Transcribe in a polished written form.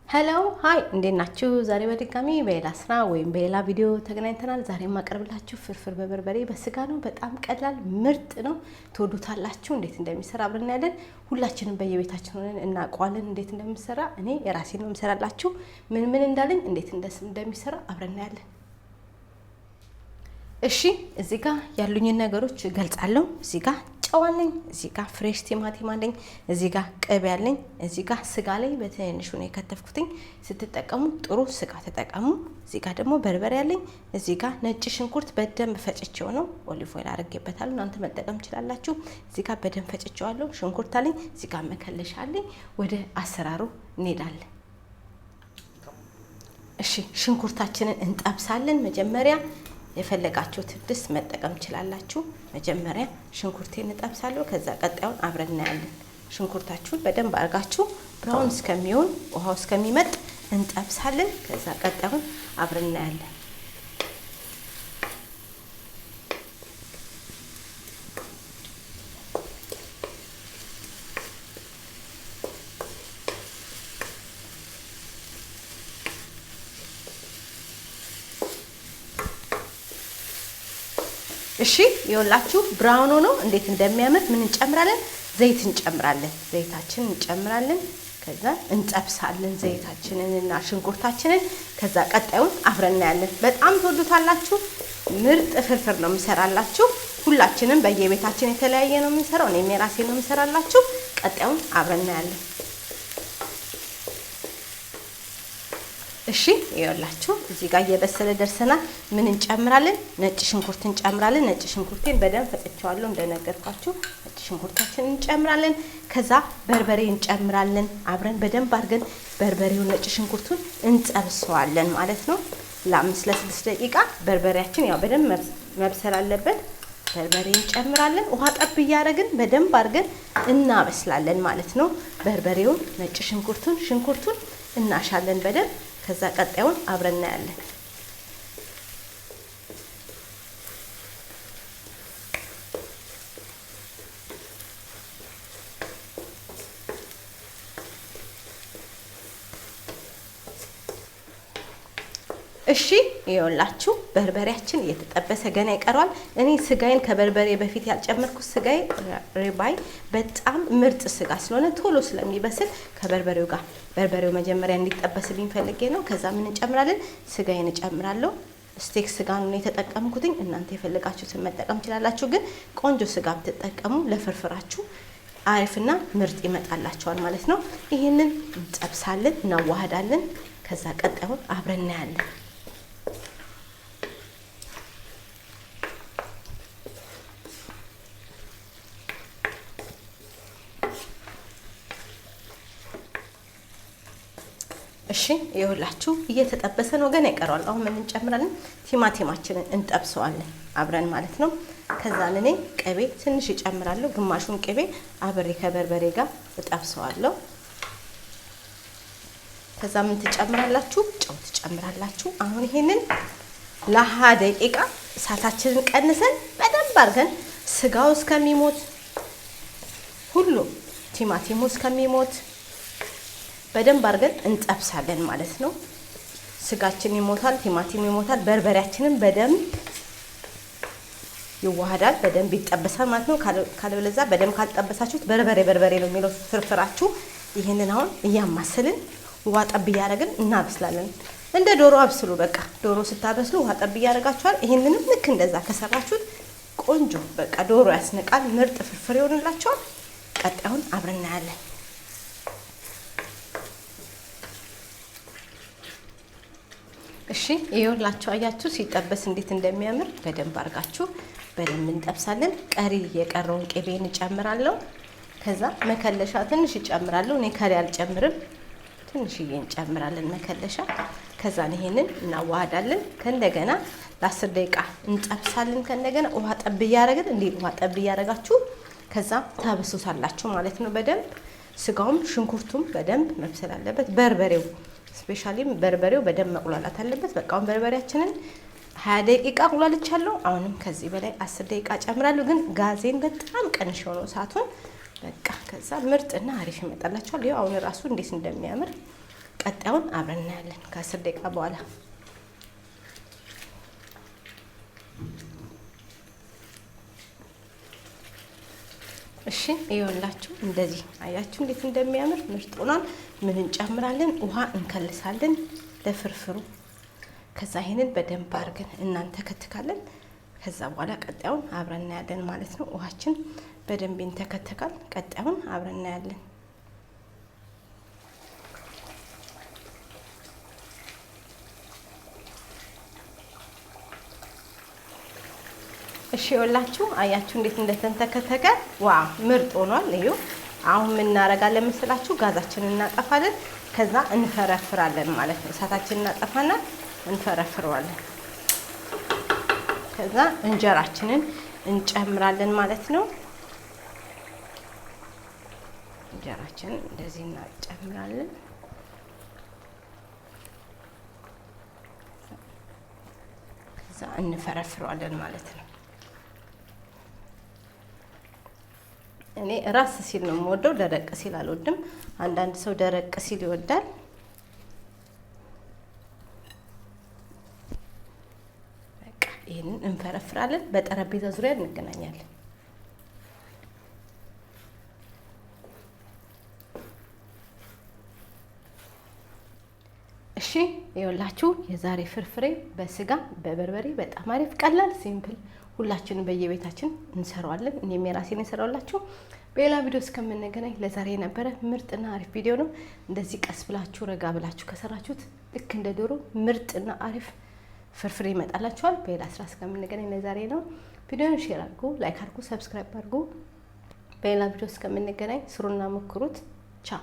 ሄሎ ሃይ እንዴት ናችሁ? ዛሬ በድጋሚ በሌላ ስራ ወይም በሌላ ቪዲዮ ተገናኝተናል። ዛሬ ማቀርብላችሁ ፍርፍር በበርበሬ በስጋ ነው። በጣም ቀላል ምርጥ ነው። ትወዱታላችሁ። እንዴት እንደሚሰራ አብረን እናያለን። ሁላችንም በየቤታችን ሆነን እናውቀዋለን እንዴት እንደሚሰራ። እኔ የራሴን ነው የምሰራላችሁ። ምን እንዳለኝ እንዴት እንደሚሰራ አብረን እናያለን። እሺ እዚህ ጋር ያሉኝን ነገሮች ገልጻለሁ። እዚህ ጋር ጨው አለኝ፣ እዚህ ጋር ፍሬሽ ቲማቲም አለኝ፣ እዚህ ጋር ቅቤ አለኝ፣ እዚህ ጋር ስጋ ላይ በትንሹ ነው የከተፍኩትኝ። ስትጠቀሙ ጥሩ ስጋ ተጠቀሙ። እዚህ ጋር ደግሞ በርበሬ አለኝ፣ እዚህ ጋር ነጭ ሽንኩርት በደንብ ፈጭቼው ነው ኦሊቭ ኦይል አድርጌበታለሁ። እናንተ መጠቀም ትችላላችሁ። እዚህ ጋር በደንብ ፈጭቼዋለሁ። ሽንኩርት አለኝ፣ እዚህ ጋር መከለሻ አለኝ። ወደ አሰራሩ እንሄዳለን። እሺ ሽንኩርታችንን እንጠብሳለን። መጀመሪያ የፈለጋችሁት ድስት መጠቀም ትችላላችሁ። መጀመሪያ ሽንኩርቴን እንጠብሳለሁ። ከዛ ቀጣዩን አብረን እናያለን። ሽንኩርታችሁን በደንብ አርጋችሁ ብራውን እስከሚሆን ውሃው እስከሚመጥ እንጠብሳለን። ከዛ ቀጣዩን አብረን እናያለን። እሺ ይኸውላችሁ ብራውን ሆኖ እንዴት እንደሚያምር ምን እንጨምራለን? ዘይት እንጨምራለን። ዘይታችንን እንጨምራለን። ከዛ እንጠብሳለን ዘይታችንን እና ሽንኩርታችንን። ከዛ ቀጣዩን አብረን እናያለን። በጣም ትወዱታላችሁ። ምርጥ ፍርፍር ነው የምሰራላችሁ። ሁላችንም በየቤታችን የተለያየ ነው የምንሰራው። እኔም የራሴ ነው የምሰራላችሁ። ቀጣዩን አብረን እናያለን። እሺ ይኸውላችሁ እዚህ ጋር እየበሰለ ደርሰናል። ምን እንጨምራለን? ነጭ ሽንኩርት እንጨምራለን። ነጭ ሽንኩርቴን በደንብ ፈጭቼዋለሁ እንደነገርኳችሁ። ነጭ ሽንኩርታችንን እንጨምራለን። ከዛ በርበሬ እንጨምራለን። አብረን በደንብ አድርገን በርበሬውን ነጭ ሽንኩርቱን እንጠብሰዋለን ማለት ነው። ለ5-6 ደቂቃ በርበሬያችን ያው በደንብ መብሰል አለበት። በርበሬ እንጨምራለን። ውሃ ጠብ እያደረግን በደንብ አድርገን እናበስላለን ማለት ነው። በርበሬውን ነጭ ሽንኩርቱን እናሻለን በደንብ። ከዛ ቀጣዩን አብረን እናያለን። እሺ ይኸውላችሁ በርበሬያችን እየተጠበሰ ገና ይቀራል። እኔ ስጋዬን ከበርበሬ በፊት ያልጨመርኩት ስጋዬ ሪባይ በጣም ምርጥ ስጋ ስለሆነ ቶሎ ስለሚበስል ከበርበሬው ጋር በርበሬው መጀመሪያ እንዲጠበስልኝ ፈልጌ ነው። ከዛ ምን እንጨምራለን? ስጋዬን እጨምራለሁ። ስቴክ ስጋ ነው የተጠቀምኩትኝ። እናንተ የፈለጋችሁትን መጠቀም ትችላላችሁ። ግን ቆንጆ ስጋ ብትጠቀሙ ለፍርፍራችሁ አሪፍና ምርጥ ይመጣላችኋል ማለት ነው። ይሄንን እንጠብሳለን፣ እናዋሃዳለን። ከዛ ቀጣዩን አብረን እናያለን። እሺ ይኸውላችሁ እየተጠበሰ ነው ገና ይቀራል። አሁን ምን እንጨምራለን? ቲማቲማችንን እንጠብሰዋለን አብረን ማለት ነው። ከዛ እኔ ቅቤ ትንሽ እጨምራለሁ። ግማሹን ቅቤ አብሬ ከበርበሬ ጋር እጠብሰዋለሁ። ከዛ ምን ትጨምራላችሁ? ጨው ትጨምራላችሁ። አሁን ይሄንን ለ20 ደቂቃ እሳታችንን ቀንሰን በደንብ አድርገን ስጋው እስከሚሞት ሁሉ ቲማቲሙ እስከሚሞት በደንብ አድርገን እንጠብሳለን ማለት ነው። ስጋችን ይሞታል፣ ቲማቲሙ ይሞታል፣ በርበሬያችንን በደንብ ይዋሃዳል፣ በደንብ ይጠበሳል ማለት ነው። ካለበለዚያ በደንብ ካልጠበሳችሁት በርበሬ ነው የሚለው ፍርፍራችሁ። ይሄንን አሁን እያማሰልን ውሃ ጠብ እያደረግን እናበስላለን። እንደ ዶሮ አብስሉ። በቃ ዶሮ ስታበስሉ ውሃ ጠብ እያደረጋችኋል። ይሄንንም ልክ እንደዛ ከሰራችሁት ቆንጆ በቃ ዶሮ ያስነቃል፣ ምርጥ ፍርፍር ይሆንላችኋል። ቀጣዩን አብረን እናያለን። እሺ ይኸውላችሁ አያችሁ ሲጠበስ እንዴት እንደሚያምር በደንብ አድርጋችሁ በደንብ እንጠብሳለን። ቀሪ የቀረውን ቅቤን እጨምራለሁ። ከዛ መከለሻ ትንሽ እጨምራለሁ። እኔ ከሪ አልጨምርም፣ ትንሽዬ እንጨምራለን መከለሻ። ከዛ ይሄንን እናዋሃዳለን። ከእንደገና ለ10 ደቂቃ እንጠብሳለን። ከእንደገና ውሃ ጠብ እያደረግን ውሃ ጠብ እያደረጋችሁ ከዛ ታበሱታላችሁ ማለት ነው። በደንብ ስጋውም ሽንኩርቱም በደንብ መብሰል አለበት። በርበሬው ስፔሻሊ በርበሬው በደንብ መቁላላት አለበት። በቃ አሁን በርበሬያችንን 20 ደቂቃ አቁላልቻለሁ። አሁንም ከዚህ በላይ 10 ደቂቃ ጨምራለሁ። ግን ጋዜን በጣም ቀንሼው ነው እሳቱን። በቃ ከዛ ምርጥና አሪፍ ይመጣላችኋል። ይሄው አሁን ራሱ እንዴት እንደሚያምር ቀጣዩን አብረን እናያለን ከ10 ደቂቃ በኋላ። እሺ ይኸውላችሁ እንደዚህ አያችሁ እንዴት እንደሚያምር ምርጥ ሆኗል። ምን እንጨምራለን? ውሃ እንከልሳለን ለፍርፍሩ። ከዛ ይሄንን በደንብ አድርገን እናንተ ከተካለን። ከዛ በኋላ ቀጣዩን አብረን እናያለን ማለት ነው። ውሃችን በደንብ ይንተከተካል። ቀጣዩን አብረን እናያለን። እሺ ይኸውላችሁ አያችሁ እንዴት እንደተንተከተከ ዋው ምርጥ ሆኗል። እዩ አሁን ምን እናደርጋለን መሰላችሁ? ጋዛችንን እናጠፋለን። ከዛ እንፈረፍራለን ማለት ነው። እሳታችንን እናጠፋና እንፈረፍረዋለን። ከዛ እንጀራችንን እንጨምራለን ማለት ነው። እንጀራችንን እንደዚህ እናጨምራለን። ከዛ እንፈረፍረዋለን ማለት ነው። እኔ ራስ ሲል ነው የምወደው፣ ደረቅ ሲል አልወድም። አንዳንድ ሰው ደረቅ ሲል ይወዳል። በቃ ይሄንን እንፈረፍራለን። በጠረጴዛ ዙሪያ እንገናኛለን። እሺ ይኸውላችሁ የዛሬ ፍርፍሬ በስጋ በበርበሬ በጣም አሪፍ ቀላል ሲምፕል ሁላችንም በየቤታችን እንሰራዋለን። እኔም የራሴን እንሰራውላችሁ። በሌላ ቪዲዮ እስከምንገናኝ ለዛሬ የነበረ ምርጥና አሪፍ ቪዲዮ ነው። እንደዚህ ቀስ ብላችሁ ረጋ ብላችሁ ከሰራችሁት ልክ እንደ ዶሮ ምርጥና አሪፍ ፍርፍሬ ይመጣላችኋል። በሌላ ስራ እስከምንገናኝ ለዛሬ ነው። ቪዲዮውን ሼር አድርጉ፣ ላይክ አድርጉ፣ ሰብስክራይብ አድርጉ። በሌላ ቪዲዮ እስከምንገናኝ ስሩና ሞክሩት። ቻው